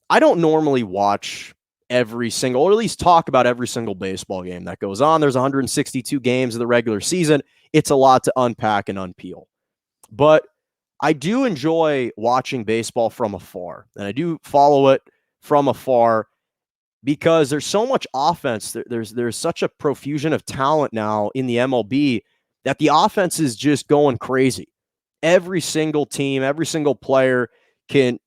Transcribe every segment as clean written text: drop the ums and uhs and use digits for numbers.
I don't normally watch every single, or at least talk about every single baseball game that goes on. There's 162 games of the regular season. It's a lot to unpack and unpeel. But I do enjoy watching baseball from afar, and I do follow it from afar because there's so much offense. There's such a profusion of talent now in the MLB that the offense is just going crazy. Every single team, every single player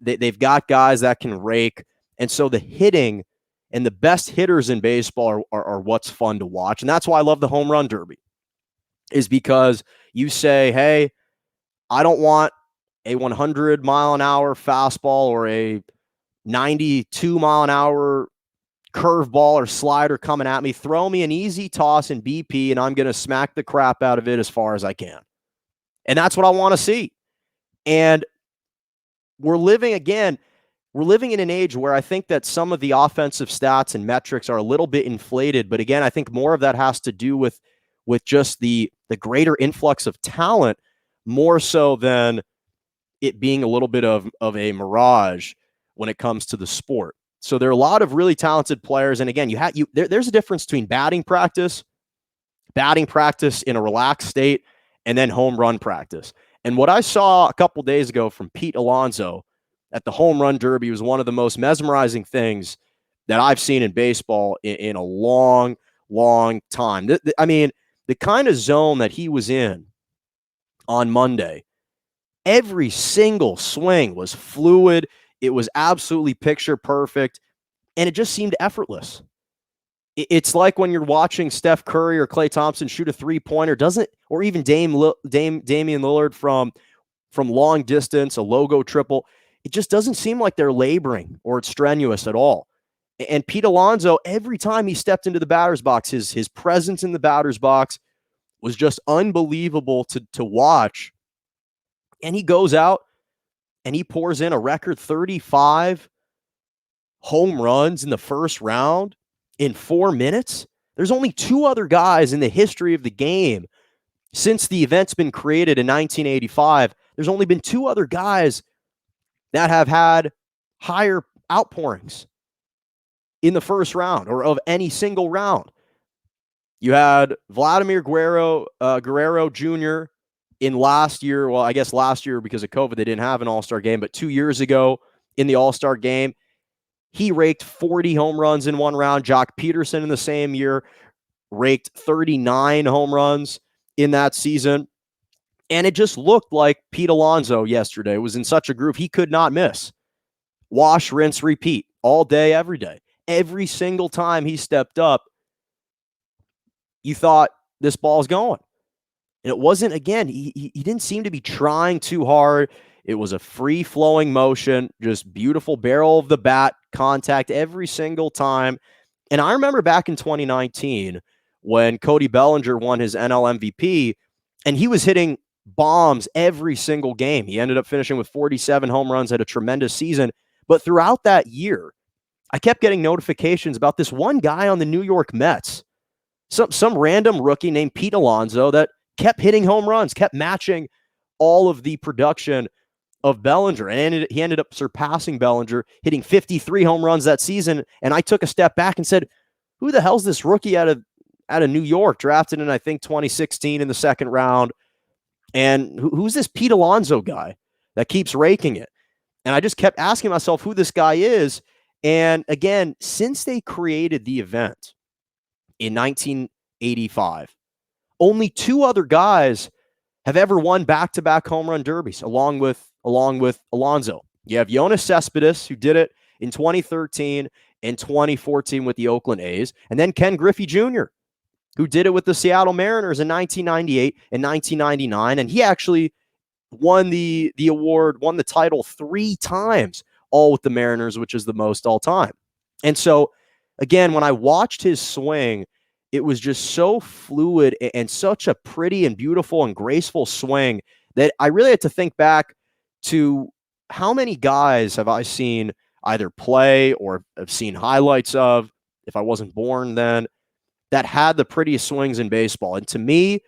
they've got guys that can rake, and so the hitting and the best hitters in baseball are what's fun to watch, and that's why I love the home run derby. Is because you say, hey, I don't want a 100 mile an hour fastball or a 92 mile an hour curveball or slider coming at me. Throw me an easy toss in BP, and I'm going to smack the crap out of it as far as I can. And that's what I want to see. And we're living in an age where I think that some of the offensive stats and metrics are a little bit inflated. But again, I think more of that has to do with just the greater influx of talent, more so than it being a little bit of a mirage when it comes to the sport. So there are a lot of really talented players. And again, there's a difference between batting practice in a relaxed state, and then home run practice. And what I saw a couple days ago from Pete Alonso at the home run derby was one of the most mesmerizing things that I've seen in baseball in a long, long time. I mean, the kind of zone that he was in on Monday, every single swing was fluid. It was absolutely picture perfect, and it just seemed effortless. It's like when you're watching Steph Curry or Klay Thompson shoot a three-pointer, or even Damian Lillard from long distance, a logo triple. It just doesn't seem like they're laboring or it's strenuous at all. And Pete Alonso, every time he stepped into the batter's box, his presence in the batter's box was just unbelievable to watch. And he goes out and he pours in a record 35 home runs in the first round in 4 minutes. There's only two other guys in the history of the game since the event's been created in 1985. There's only been two other guys that have had higher outpourings in the first round or of any single round. You had Vladimir Guerrero Jr. in last year. Well, I guess last year because of COVID, they didn't have an All-Star game, but 2 years ago in the All-Star game, he raked 40 home runs in one round. Jock Peterson in the same year raked 39 home runs in that season. And it just looked like Pete Alonso yesterday was in such a groove he could not miss. Wash, rinse, repeat all day, every day. Every single time he stepped up, you thought this ball's going. And it wasn't, again, he didn't seem to be trying too hard. It was a free-flowing motion, just beautiful barrel of the bat contact every single time. And I remember back in 2019 when Cody Bellinger won his NL MVP, and he was hitting bombs every single game. He ended up finishing with 47 home runs, had a tremendous season. But throughout that year, I kept getting notifications about this one guy on the New York Mets, some random rookie named Pete Alonso that kept hitting home runs, kept matching all of the production of Bellinger. And he ended up surpassing Bellinger, hitting 53 home runs that season. And I took a step back and said, who the hell's this rookie out of New York, drafted in, I think, 2016 in the second round? And who's this Pete Alonso guy that keeps raking it? And I just kept asking myself who this guy is. And again, since they created the event in 1985, only two other guys have ever won back-to-back home run derbies, along with Alonso. You have Jonas Cespedes, who did it in 2013 and 2014 with the Oakland A's, and then Ken Griffey Jr., who did it with the Seattle Mariners in 1998 and 1999, and he actually won the award, won the title 3 times, all with the Mariners, which is the most all time. And so, again, when I watched his swing, it was just so fluid and such a pretty and beautiful and graceful swing that I really had to think back to how many guys have I seen either play or have seen highlights of, if I wasn't born then, that had the prettiest swings in baseball. And to me,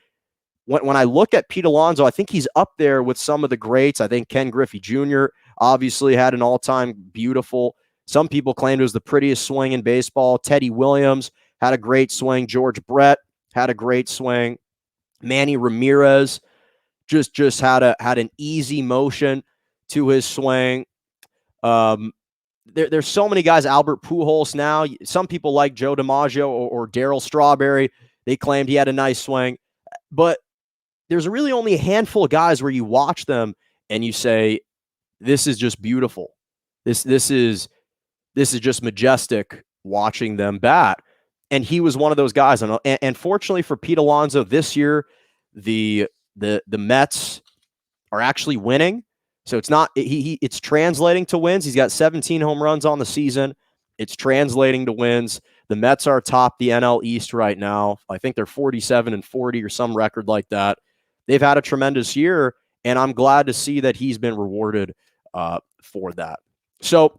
when I look at Pete Alonso, I think he's up there with some of the greats. I think Ken Griffey Jr. obviously had an all-time beautiful Some people claimed it was the prettiest swing in baseball. Teddy Williams had a great swing. George Brett had a great swing. Manny Ramirez just had an easy motion to his swing. There's so many guys. Albert Pujols now. Some people like Joe DiMaggio or Darryl Strawberry. They claimed he had a nice swing. But there's really only a handful of guys where you watch them and you say, this is just beautiful. This is just majestic watching them bat. And he was one of those guys. And fortunately for Pete Alonso this year, the Mets are actually winning. So it's not it's translating to wins. He's got 17 home runs on the season. It's translating to wins. The Mets are atop the NL East right now. I think they're 47-40 or some record like that. They've had a tremendous year, and I'm glad to see that he's been rewarded for that. So